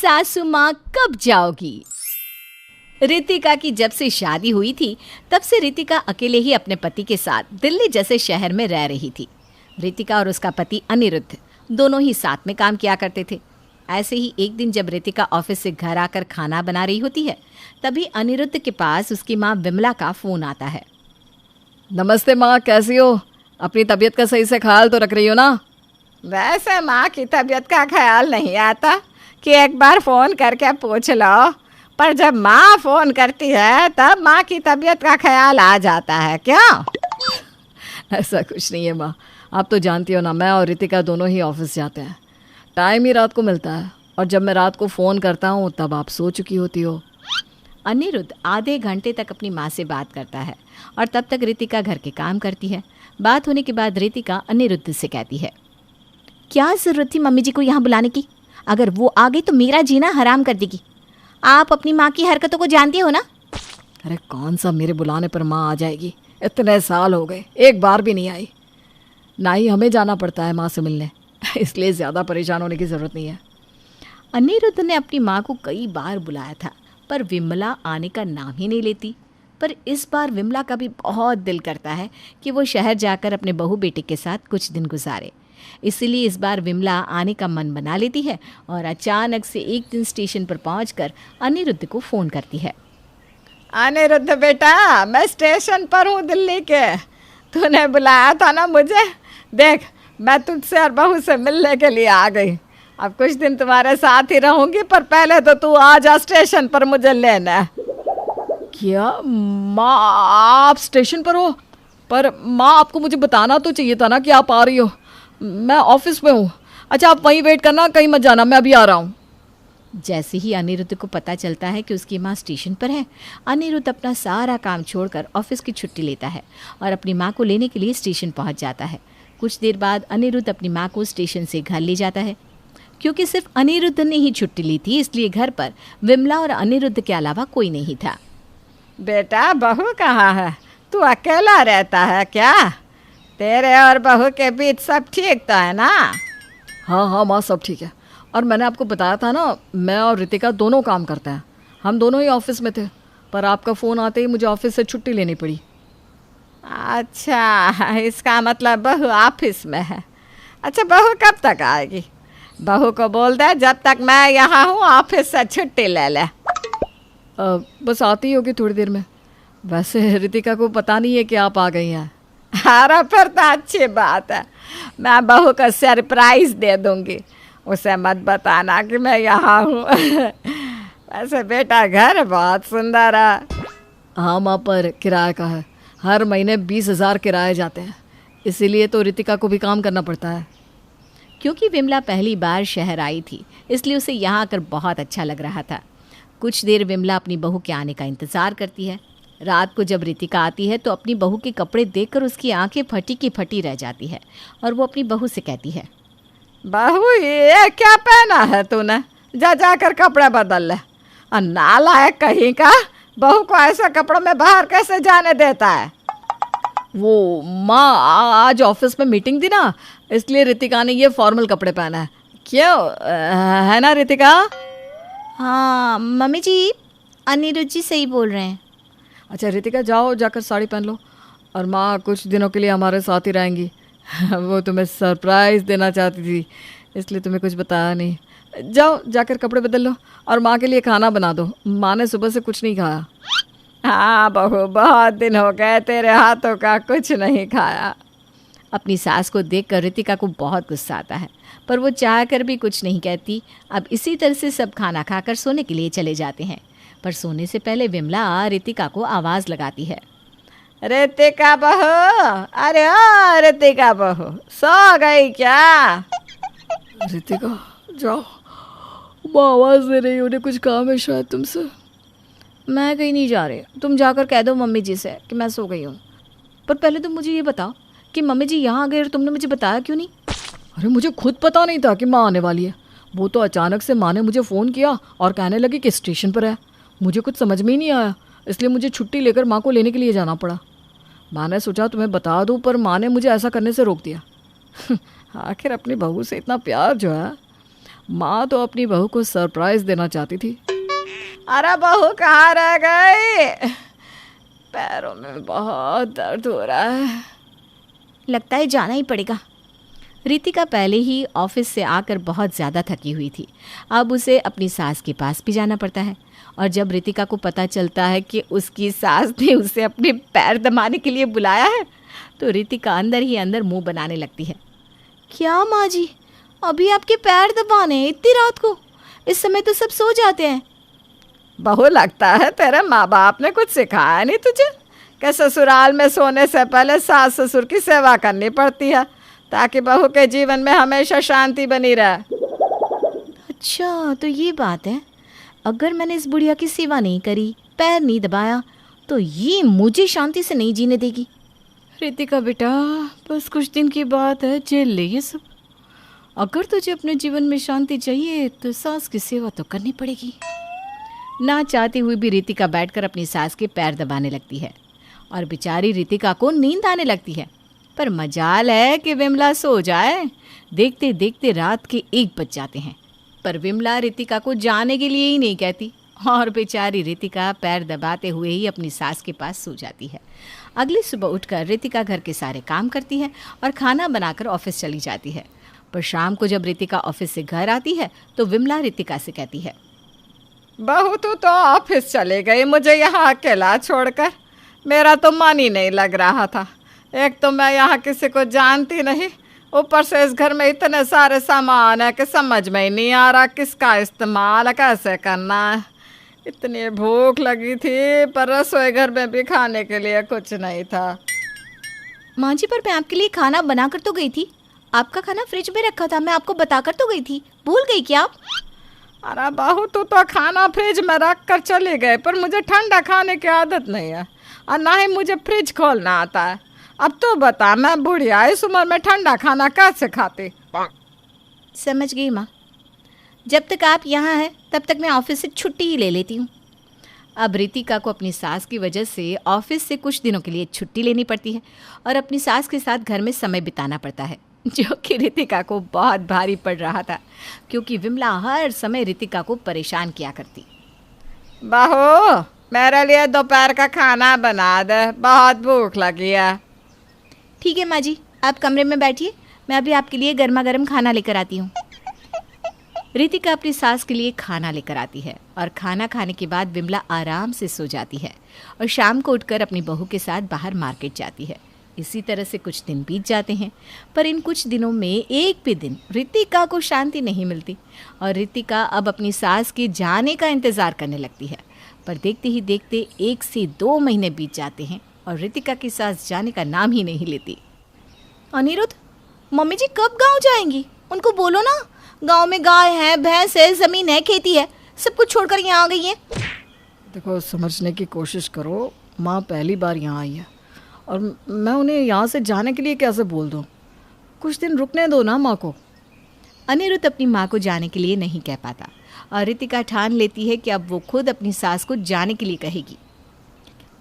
सासू माँ कब जाओगी। रितिका की जब से शादी हुई थी तब से रितिका अकेले ही अपने पति के साथ दिल्ली जैसे शहर में रह रही थी। रितिका और उसका पति अनिरुद्ध दोनों ही साथ में काम किया करते थे। ऐसे ही एक दिन जब रितिका ऑफिस से घर आकर खाना बना रही होती है तभी अनिरुद्ध के पास उसकी माँ विमला का फोन आता है। नमस्ते माँ, कैसी हो? अपनी तबीयत का सही से ख्याल तो रख रही हो ना? वैसे माँ की तबीयत का ख्याल नहीं आता कि एक बार फ़ोन करके पूछ लो, पर जब माँ फ़ोन करती है तब माँ की तबीयत का ख्याल आ जाता है। क्यों? ऐसा कुछ नहीं है माँ, आप तो जानती हो ना, मैं और रितिका दोनों ही ऑफिस जाते हैं। टाइम ही रात को मिलता है और जब मैं रात को फ़ोन करता हूँ तब आप सो चुकी होती हो। अनिरुद्ध आधे घंटे तक अपनी माँ से बात करता है और तब तक रितिका घर के काम करती है। बात होने के बाद रितिका अनिरुद्ध से कहती है, क्या ज़रूरत थी मम्मी जी को यहाँ बुलाने की? अगर वो आ गई तो मेरा जीना हराम कर देगी। आप अपनी माँ की हरकतों को जानती हो ना। अरे कौन सा मेरे बुलाने पर माँ आ जाएगी? इतने साल हो गए, एक बार भी नहीं आई। ना ही हमें जाना पड़ता है माँ से मिलने, इसलिए ज़्यादा परेशान होने की ज़रूरत नहीं है। अनिरुद्ध ने अपनी माँ को कई बार बुलाया था पर विमला आने का नाम ही नहीं लेती। पर इस बार विमला का भी बहुत दिल करता है कि वो शहर जाकर अपने बहू बेटे के साथ कुछ दिन गुजारे। इसीलिए इस बार विमला आने का मन बना लेती है और अचानक से एक दिन स्टेशन पर पहुंचकर अनिरुद्ध को फ़ोन करती है। अनिरुद्ध बेटा, मैं स्टेशन पर हूँ दिल्ली के। तूने बुलाया था ना मुझे। देख, मैं तुझसे और बहू से मिलने के लिए आ गई। अब कुछ दिन तुम्हारे साथ ही रहूँगी, पर पहले तो तू आ जा स्टेशन पर मुझे लेना। क्या माँ, आप स्टेशन पर हो? पर माँ, आपको मुझे बताना तो चाहिए था ना कि आप आ रही हो। मैं ऑफिस में हूँ। अच्छा, आप वहीं वेट करना, कहीं मत जाना, मैं अभी आ रहा हूँ। जैसे ही अनिरुद्ध को पता चलता है कि उसकी माँ स्टेशन पर है, अनिरुद्ध अपना सारा काम छोड़कर ऑफिस की छुट्टी लेता है और अपनी माँ को लेने के लिए स्टेशन पहुँच जाता है। कुछ देर बाद अनिरुद्ध अपनी माँ को स्टेशन से घर ले जाता है। क्योंकि सिर्फ अनिरुद्ध ने ही छुट्टी ली थी, इसलिए घर पर विमला और अनिरुद्ध के अलावा कोई नहीं था। बेटा, बहू कहाँ है? तू अकेला रहता है क्या? तेरे और बहू के बीच सब ठीक तो है ना? हाँ माँ, सब ठीक है। और मैंने आपको बताया था ना, मैं और रितिका दोनों काम करते हैं। हम दोनों ही ऑफिस में थे, पर आपका फ़ोन आते ही मुझे ऑफिस से छुट्टी लेनी पड़ी। अच्छा, इसका मतलब बहू ऑफिस में है। अच्छा, बहू कब तक आएगी? बहू को बोल दे जब तक मैं यहाँ हूँ ऑफिस से छुट्टी ले ले। बस आती होगी थोड़ी देर में। वैसे रितिका को पता नहीं है कि आप आ गई हैं। अरे फिर तो अच्छी बात है। मैं बहू को सरप्राइज़ दे दूँगी। उसे मत बताना कि मैं यहाँ हूँ। वैसे बेटा, घर बहुत सुंदर है। हाँ माँ, पर किराए का है। हर महीने 20,000 किराए जाते हैं, इसीलिए तो रितिका को भी काम करना पड़ता है। क्योंकि विमला पहली बार शहर आई थी, इसलिए उसे यहाँ आकर बहुत अच्छा लग रहा था। कुछ देर विमला अपनी बहू के आने का इंतज़ार करती है। रात को जब रितिका आती है तो अपनी बहू के कपड़े देखकर उसकी आंखें फटी की फटी रह जाती है और वो अपनी बहू से कहती है, बहू ये क्या पहना है तूने? जाकर कपड़े बदल ले। और नालायक कहीं का, बहू को ऐसे कपड़ों में बाहर कैसे जाने देता है? वो माँ, आज ऑफिस में मीटिंग थी ना, इसलिए रितिका ने ये फॉर्मल कपड़े पहना है। क्यों, है ना रितिका? हाँ मम्मी जी, अनिरुद्ध जी सही बोल रहे हैं। अच्छा रितिका, जाओ जाकर साड़ी पहन लो। और माँ कुछ दिनों के लिए हमारे साथ ही रहेंगी। वो तुम्हें सरप्राइज़ देना चाहती थी, इसलिए तुम्हें कुछ बताया नहीं। जाओ जाकर कपड़े बदल लो और माँ के लिए खाना बना दो। माँ ने सुबह से कुछ नहीं खाया। हाँ बहू, बहुत दिन हो गए तेरे हाथों का कुछ नहीं खाया। अपनी सास को देखकर रितिका को बहुत गुस्सा आता है, पर वो चाहकर भी कुछ नहीं कहती। अब इसी तरह से सब खाना खाकर सोने के लिए चले जाते हैं, पर सोने से पहले विमला रितिका को आवाज़ लगाती है, रितिका बहू, अरे ओ रितिका बहू, सो गई क्या? रितिका जाओ, माँ आवाज़ दे रही, उन्हें कुछ काम है शायद तुमसे। मैं कहीं नहीं जा रही, तुम जाकर कह दो मम्मी जी से कि मैं सो गई हूँ। पर पहले तुम मुझे ये बताओ कि मम्मी जी यहाँ आ गए और तुमने मुझे बताया क्यों नहीं? अरे मुझे खुद पता नहीं था कि माँ आने वाली है। वो तो अचानक से माँ ने मुझे फ़ोन किया और कहने लगी कि स्टेशन पर है। मुझे कुछ समझ में ही नहीं आया, इसलिए मुझे छुट्टी लेकर माँ को लेने के लिए जाना पड़ा। माँ ने सोचा तुम्हें बता दूँ, पर माँ ने मुझे ऐसा करने से रोक दिया। आखिर अपनी बहू से इतना प्यार जो है। माँ तो अपनी बहू को सरप्राइज देना चाहती थी। अरे बहू कहाँ रह गई? पैरों में बहुत दर्द हो रहा है। लगता है जाना ही पड़ेगा। रितिका पहले ही ऑफिस से आकर बहुत ज़्यादा थकी हुई थी। अब उसे अपनी सास के पास भी जाना पड़ता है। और जब रितिका को पता चलता है कि उसकी सास ने उसे अपने पैर दबाने के लिए बुलाया है, तो रितिका अंदर ही अंदर मुंह बनाने लगती है। क्या माँ जी, अभी आपके पैर दबाने इतनी रात को? इस समय तो सब सो जाते हैं। बहू, लगता है तेरे माँ बाप ने कुछ सिखाया नहीं तुझे कि ससुराल में सोने से पहले सास ससुर की सेवा करनी पड़ती है, ताकि बहू के जीवन में हमेशा शांति बनी रहे। अच्छा, तो ये बात है। अगर मैंने इस बुढ़िया की सेवा नहीं करी, पैर नहीं दबाया, तो ये मुझे शांति से नहीं जीने देगी। रितिका बेटा, बस कुछ दिन की बात है, झेल ले ये सब। अगर तुझे अपने जीवन में शांति चाहिए तो सास की सेवा तो करनी पड़ेगी। ना चाहती हुई भी रितिका बैठकर अपनी सास के पैर दबाने लगती है और बेचारी रितिका को नींद आने लगती है। पर मजाल है कि विमला सो जाए। देखते देखते रात के 1 बज जाते हैं, पर विमला रितिका को जाने के लिए ही नहीं कहती और बेचारी रितिका पैर दबाते हुए ही अपनी सास के पास सो जाती है। अगली सुबह उठकर रितिका घर के सारे काम करती है और खाना बनाकर ऑफिस चली जाती है। पर शाम को जब रितिका ऑफिस से घर आती है तो विमला रितिका से कहती है, बहू तू तो ऑफिस चले गई, मुझे यहाँ अकेला छोड़कर। मेरा तो मन ही नहीं लग रहा था। एक तो मैं यहाँ किसी को जानती नहीं, ऊपर से इस घर में इतने सारे सामान है कि समझ में ही नहीं आ रहा किसका इस्तेमाल कैसे करना है। इतनी भूख लगी थी, पर रसोई घर में भी खाने के लिए कुछ नहीं था। माँ जी, पर मैं आपके लिए खाना बना कर तो गई थी। आपका खाना फ्रिज में रखा था, मैं आपको बता कर तो गई थी। भूल गई क्या आप? अरे बहू, तू तो खाना फ्रिज में रख कर चले गए, पर मुझे ठंडा खाने की आदत नहीं है और ना ही मुझे फ्रिज खोलना आता है। अब तो बता, मैं बुढ़िया इस उम्र में ठंडा खाना कैसे खाती? समझ गई माँ। जब तक आप यहाँ हैं तब तक मैं ऑफिस से छुट्टी ही ले लेती हूँ। अब रितिका को अपनी सास की वजह से ऑफिस से कुछ दिनों के लिए छुट्टी लेनी पड़ती है और अपनी सास के साथ घर में समय बिताना पड़ता है, जो कि रितिका को बहुत भारी पड़ रहा था, क्योंकि विमला हर समय रितिका को परेशान किया करती। बहू, मेरे लिए दोपहर का खाना बना दे, बहुत भूख लगी है। ठीक है माँ जी, आप कमरे में बैठिए, मैं अभी आपके लिए गर्मा गर्म खाना लेकर आती हूँ। रितिका अपनी सास के लिए खाना लेकर आती है और खाना खाने के बाद विमला आराम से सो जाती है और शाम को उठकर अपनी बहू के साथ बाहर मार्केट जाती है। इसी तरह से कुछ दिन बीत जाते हैं, पर इन कुछ दिनों में एक भी दिन रितिका को शांति नहीं मिलती और रितिका अब अपनी सास के जाने का इंतज़ार करने लगती है। पर देखते ही देखते 1 से 2 महीने बीत जाते हैं और रितिका की सास जाने का नाम ही नहीं लेती। अनिरुद्ध, मम्मी जी कब गांव जाएंगी? उनको बोलो ना, गांव में गाय है, भैंस है, ज़मीन है, खेती है, सब कुछ छोड़कर यहाँ आ गई है। देखो, समझने की कोशिश करो, माँ पहली बार यहाँ आई है और मैं उन्हें यहाँ से जाने के लिए कैसे बोल दूँ? कुछ दिन रुकने दो ना माँ को। अनिरुद्ध अपनी माँ को जाने के लिए नहीं कह पाता और रितिका ठान लेती है कि अब वो खुद अपनी सास को जाने के लिए कहेगी।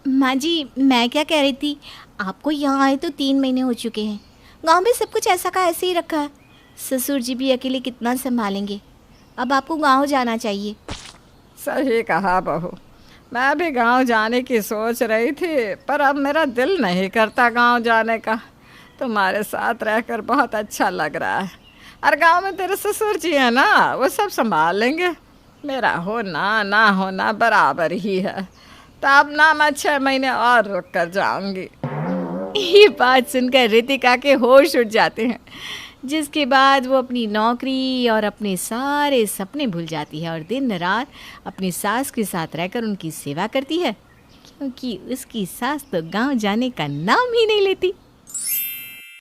माँ जी, मैं क्या कह रही थी, आपको यहाँ आए तो 3 महीने हो चुके हैं। गांव में सब कुछ ऐसा का ऐसे ही रखा है। ससुर जी भी अकेले कितना संभालेंगे। अब आपको गांव जाना चाहिए। सही कहा बहू, मैं भी गांव जाने की सोच रही थी, पर अब मेरा दिल नहीं करता गांव जाने का। तुम्हारे साथ रहकर बहुत अच्छा लग रहा है और गांव में तेरे ससुर जी हैं ना, वो सब संभाल लेंगे। मेरा होना ना होना बराबर ही है, तो अब ना मैं 6 महीने और रुक कर जाऊँगी। ये बात सुनकर रितिका के होश उड़ जाते हैं, जिसके बाद वो अपनी नौकरी और अपने सारे सपने भूल जाती है और दिन रात अपनी सास के साथ रहकर उनकी सेवा करती है, क्योंकि उसकी सास तो गांव जाने का नाम ही नहीं लेती।